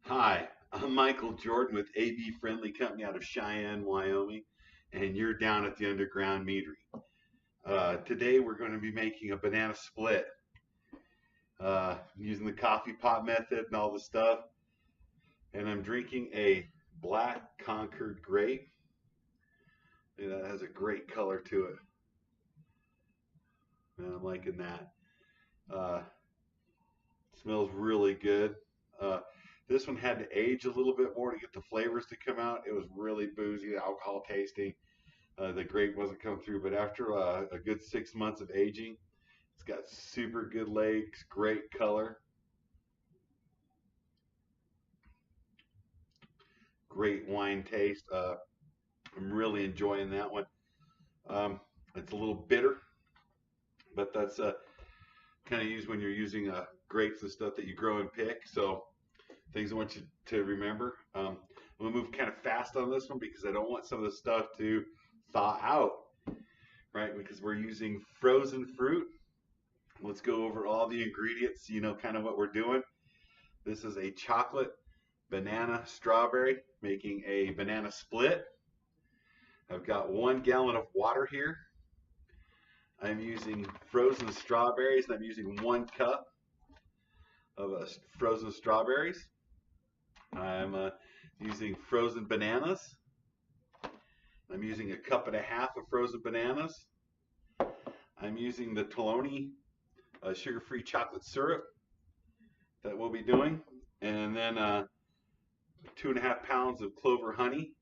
Hi, I'm Michael Jordan with AB Friendly Company out of Cheyenne, Wyoming, and you're down at the Underground Meadery. Today we're going to be making a banana split using the coffee pot method and all the stuff. And I'm drinking a black Concord grape. And that has a great color to it. And I'm liking that. Uh, Smells really good. Uh, this one had to age a little bit more to get the flavors to come out. It was really boozy, alcohol tasting. The grape wasn't coming through, but after a good 6 months of aging, it's got super good legs, great color, great wine taste. I'm really enjoying that one. Um, it's a little bitter, but that's kind of used when you're using grapes and stuff that you grow and pick. So things I want you to remember. I'm gonna move kind of fast on this one because I don't want some of the stuff to thaw out, right? Because we're using frozen fruit. Let's go over all the ingredients, so you know kind of what we're doing. This is a chocolate banana strawberry, making a banana split. I've got 1 gallon of water here. I'm using frozen strawberries, and I'm using 1 cup of frozen strawberries. I'm using frozen bananas. I'm using 1.5 cups of frozen bananas. I'm using the Toloni sugar-free chocolate syrup that we'll be doing, and then 2.5 pounds of clover honey,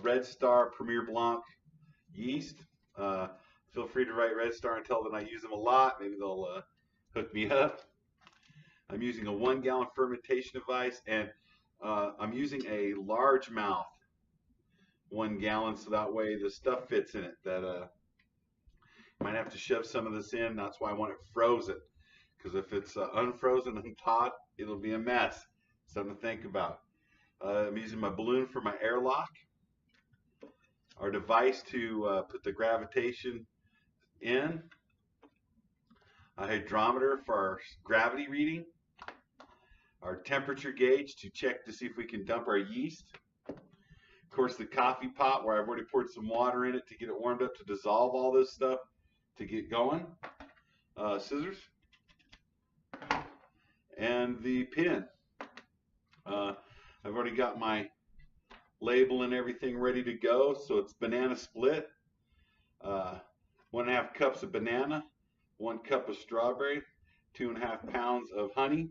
Red Star Premier Blanc yeast. Uh, Feel free to write Red Star and tell them I use them a lot. Maybe they'll hook me up. I'm using a 1 gallon fermentation device, and I'm using a largemouth 1 gallon, so that way the stuff fits in it. That might have to shove some of this in. That's why I want it frozen, because if it's unfrozen and thawed, it'll be a mess. Something to think about. I'm using my balloon for my airlock. Our device to put the gravitation in, a hydrometer for our gravity reading, our temperature gauge to check to see if we can dump our yeast. Of course, the coffee pot where I've already poured some water in it to get it warmed up to dissolve all this stuff to get going. Scissors and the pin. I've already got my label and everything ready to go. So it's banana split. 1.5 cups of banana, 1 cup of strawberry, 2.5 pounds of honey.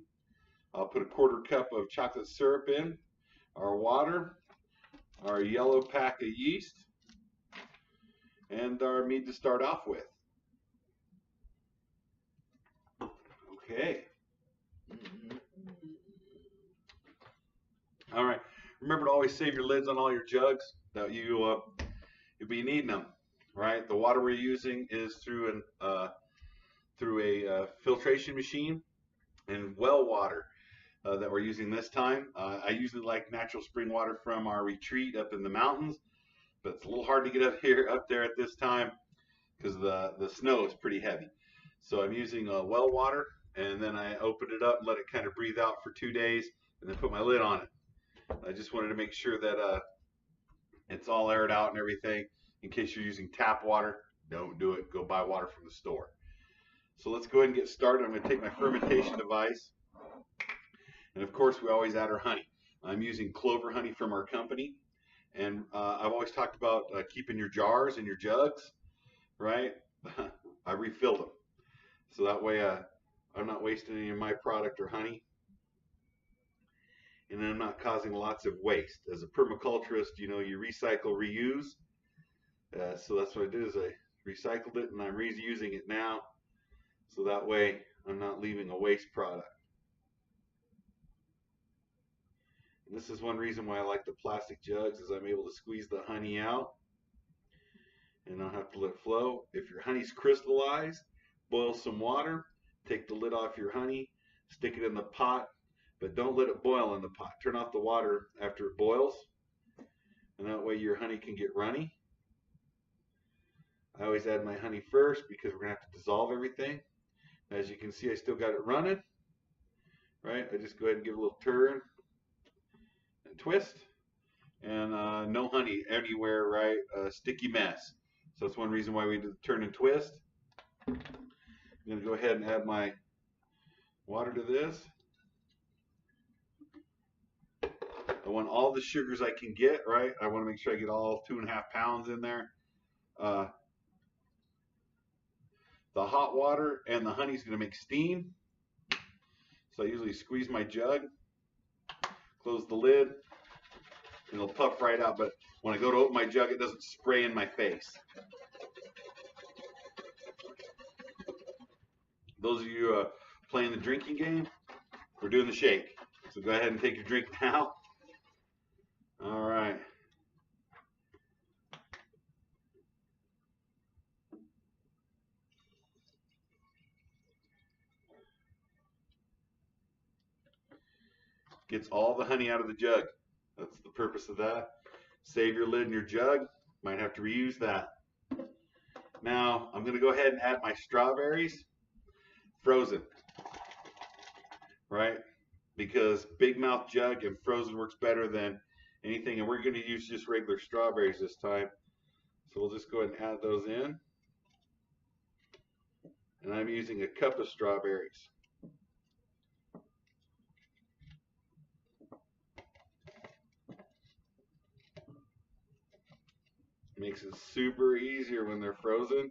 I'll put 1/4 cup of chocolate syrup in, our water, our yellow pack of yeast, and our mead to start off with. Okay. All right. Remember to always save your lids on all your jugs that you'll be needing them. Right. The water we're using is through a filtration machine and well water that we're using this time. I usually like natural spring water from our retreat up in the mountains, but it's a little hard to get up there at this time because the snow is pretty heavy. So I'm using well water, and then I open it up and let it kind of breathe out for 2 days, and then put my lid on it. I just wanted to make sure that it's all aired out and everything. In case you're using tap water, don't do it. Go buy water from the store. So let's go ahead and get started. I'm going to take my fermentation device, and of course we always add our honey. I'm using clover honey from our company, and I've always talked about keeping your jars and your jugs, right? I refilled them, so that way I'm not wasting any of my product or honey, and I'm not causing lots of waste. As a permaculturist, you know, you recycle, reuse. So that's what I did, is I recycled it and I'm reusing it now, so that way I'm not leaving a waste product. And this is one reason why I like the plastic jugs, is I'm able to squeeze the honey out and I don't have to let it flow. If your honey's crystallized, boil some water, take the lid off your honey, stick it in the pot, but don't let it boil in the pot. Turn off the water after it boils, and that way your honey can get runny. I always add my honey first because we're going to have to dissolve everything. As you can see, I still got it running, right? I just go ahead and give it a little turn and twist, and no honey anywhere, right? Sticky mess. So that's one reason why we do the turn and twist. I'm gonna go ahead and add my water to this. I want all the sugars I can get, right? I want to make sure I get all 2.5 pounds in there. Uh, the hot water and the honey is going to make steam. So I usually squeeze my jug, close the lid, and it'll puff right out. But when I go to open my jug, it doesn't spray in my face. Those of you playing the drinking game, we're doing the shake. So go ahead and take your drink now. All right. Gets all the honey out of the jug. That's the purpose of that. Save your lid in your jug. Might have to reuse that. Now I'm going to go ahead and add my strawberries, frozen, right? Because big mouth jug and frozen works better than anything. And we're going to use just regular strawberries this time. So we'll just go ahead and add those in. And I'm using a cup of strawberries. Makes it super easier when they're frozen.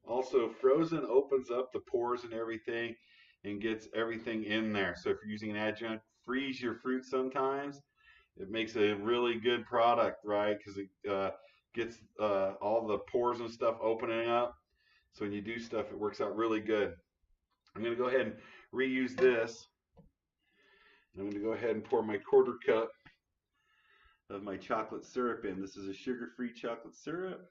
Also, frozen opens up the pores and everything and gets everything in there. So if you're using an adjunct, freeze your fruit sometimes. It makes a really good product, right? Because it gets all the pores and stuff opening up. So when you do stuff, it works out really good. I'm going to go ahead and reuse this. I'm going to go ahead and pour my 1/4 cup of my chocolate syrup in. This is a sugar-free chocolate syrup.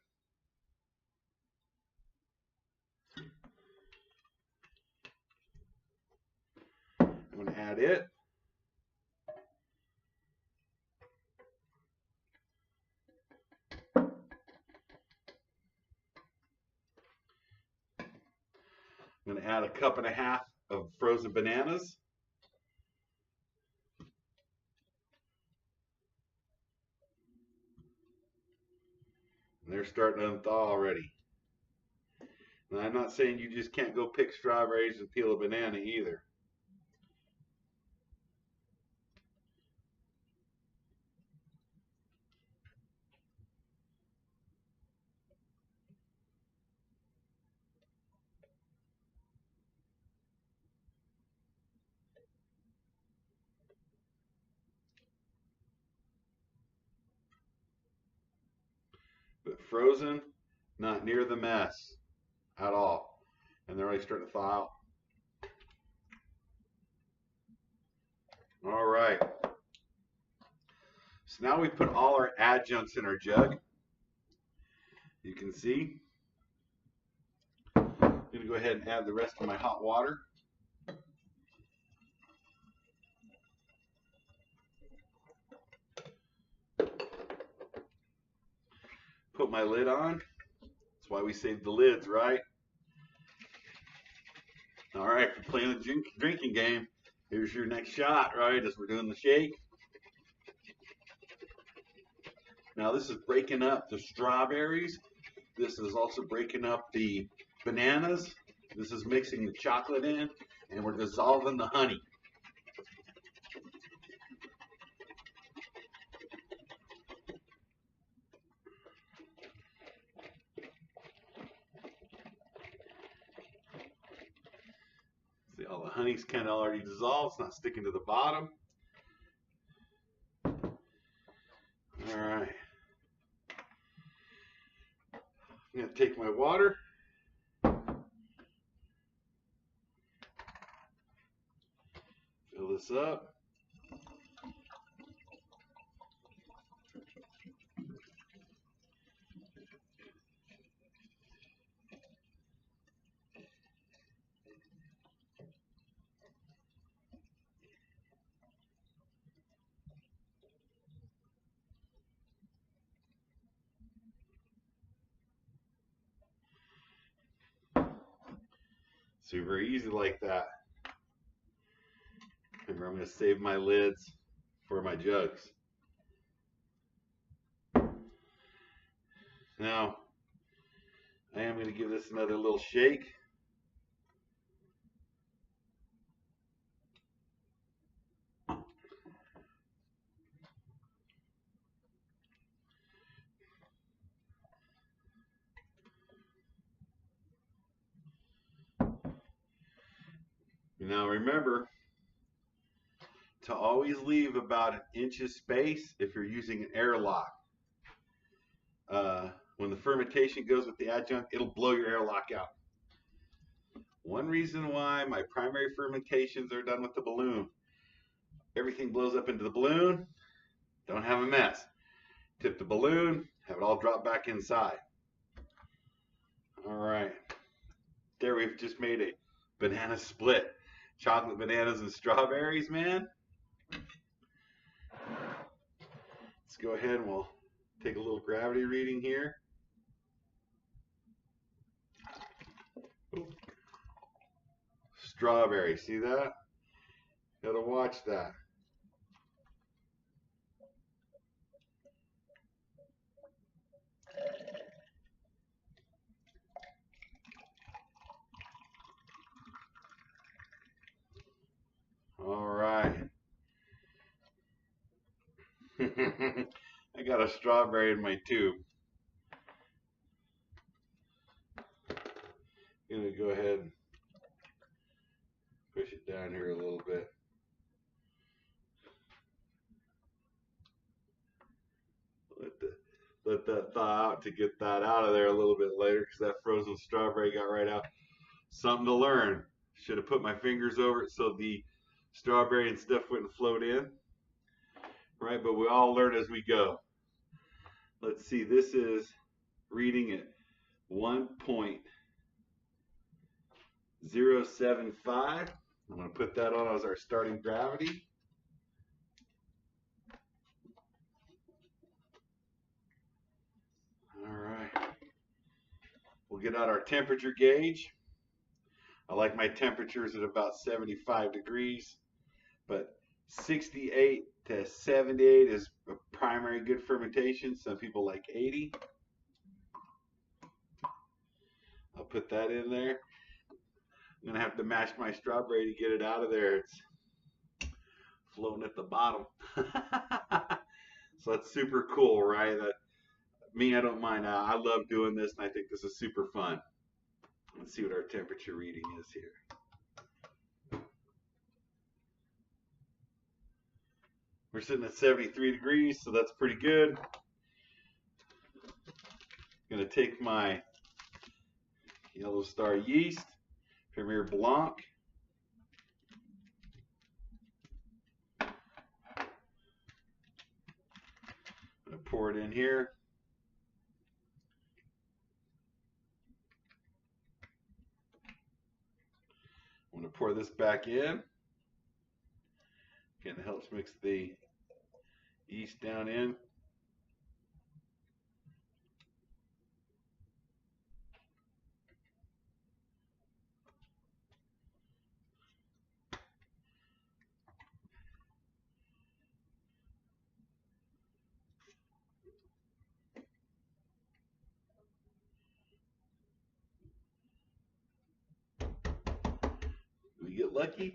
I'm going to add it. I'm going to add 1.5 cups of frozen bananas. And they're starting to unthaw already. Now, I'm not saying you just can't go pick strawberries and peel a banana either. But frozen, not near the mess at all. And they're already starting to thaw out. All right. So now we put all our adjuncts in our jug. You can see. I'm going to go ahead and add the rest of my hot water. Put my lid on. That's why we saved the lids, right? All right, for playing the drinking game, here's your next shot, right, as we're doing the shake. Now this is breaking up the strawberries. This is also breaking up the bananas. This is mixing the chocolate in, and we're dissolving the honey. See, all the honey's kind of already dissolved. It's not sticking to the bottom. All right. I'm going to take my water. Fill this up. Super easy like that. Remember, I'm going to save my lids for my jugs. Now, I am going to give this another little shake. Now remember to always leave about an inch of space if you're using an airlock. When the fermentation goes with the adjunct, it'll blow your airlock out. One reason why my primary fermentations are done with the balloon. Everything blows up into the balloon, don't have a mess. Tip the balloon, have it all drop back inside. All right, there we've just made a banana split. Chocolate bananas and strawberries, man. Let's go ahead and we'll take a little gravity reading here. Ooh. Strawberry, see that? Gotta watch that. All right. I got a strawberry in my tube. I'm gonna go ahead and push it down here a little bit. Let that thaw out to get that out of there a little bit later, because that frozen strawberry got right out. Something to learn. Should have put my fingers over it so the strawberry and stuff wouldn't float in. Right, but we all learn as we go. Let's see, this is reading at 1.075. I'm going to put that on as our starting gravity. All right. We'll get out our temperature gauge. I like my temperatures at about 75 degrees, but 68 to 78 is a primary good fermentation. Some people like 80. I'll put that in there. I'm gonna have to mash my strawberry to get it out of there. It's floating at the bottom. So that's super cool, right? Me, I don't mind. I love doing this, and I think this is super fun. Let's see what our temperature reading is here. We're sitting at 73 degrees, so that's pretty good. I'm gonna take my Yellow Star yeast, Premier Blanc. I'm gonna pour it in here. I'm gonna pour this back in. Again, it helps mix the yeast down in. We get lucky.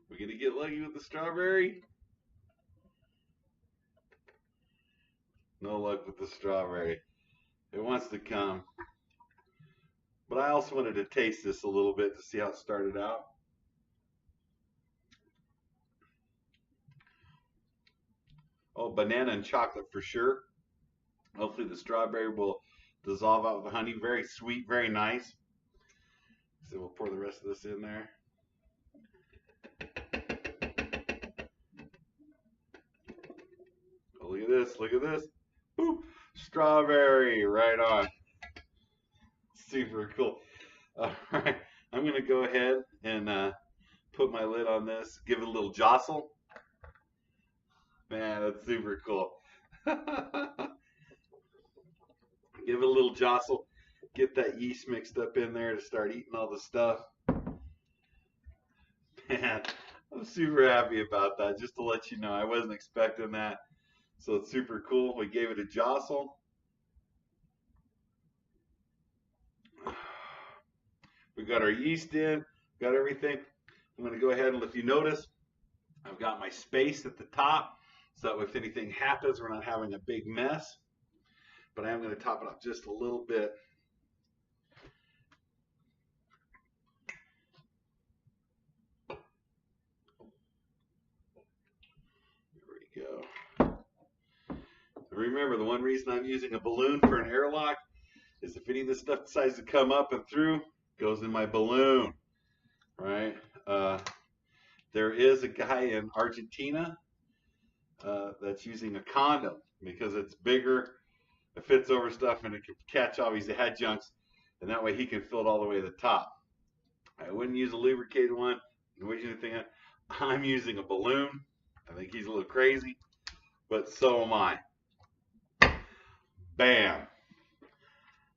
We're gonna get lucky with the strawberry. No luck with the strawberry. It wants to come. But I also wanted to taste this a little bit to see how it started out. Oh, banana and chocolate for sure. Hopefully the strawberry will dissolve out with the honey. Very sweet, very nice. So we'll pour the rest of this in there. Oh, look at this, look at this. Boop, strawberry, right on. Super cool. All right, I'm gonna go ahead and put my lid on this, give it a little jostle. Man, that's super cool. Give it a little jostle. get that yeast mixed up in there to start eating all the stuff. Man, I'm super happy about that. Just to let you know, I wasn't expecting that. So it's super cool. We gave it a jostle. We got our yeast in, got everything. I'm going to go ahead and, if you notice, I've got my space at the top so that if anything happens, we're not having a big mess. But I am going to top it off just a little bit. There we go. Remember, the one reason I'm using a balloon for an airlock is if any of this stuff decides to come up and through, it goes in my balloon, right? There is a guy in Argentina that's using a condom because it's bigger, it fits over stuff, and it can catch all these adjuncts, and that way he can fill it all the way to the top. I wouldn't use a lubricated one. I'm using a balloon. I think he's a little crazy, but so am I. Bam.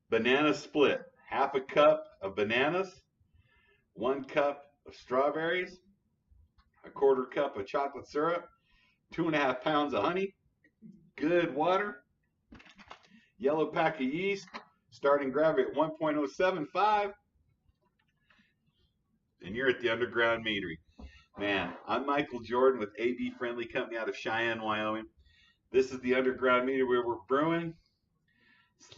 Banana split. Half a cup of bananas, 1 cup of strawberries, a 1/4 cup of chocolate syrup, 2.5 pounds of honey, good water, yellow pack of yeast, starting gravity at 1.075, and you're at the Underground Meadery. Man, I'm Michael Jordan with AB Friendly Company out of Cheyenne, Wyoming. This is the Underground Meadery where we're brewing.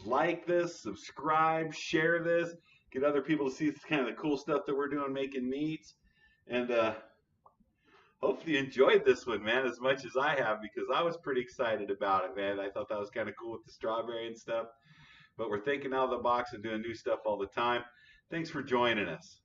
Like this, subscribe, share this, get other people to see kind of the cool stuff that we're doing making meads. And hopefully you enjoyed this one, man, as much as I have, because I was pretty excited about it, man. I thought that was kind of cool with the strawberry and stuff. But we're thinking out of the box and doing new stuff all the time. Thanks for joining us.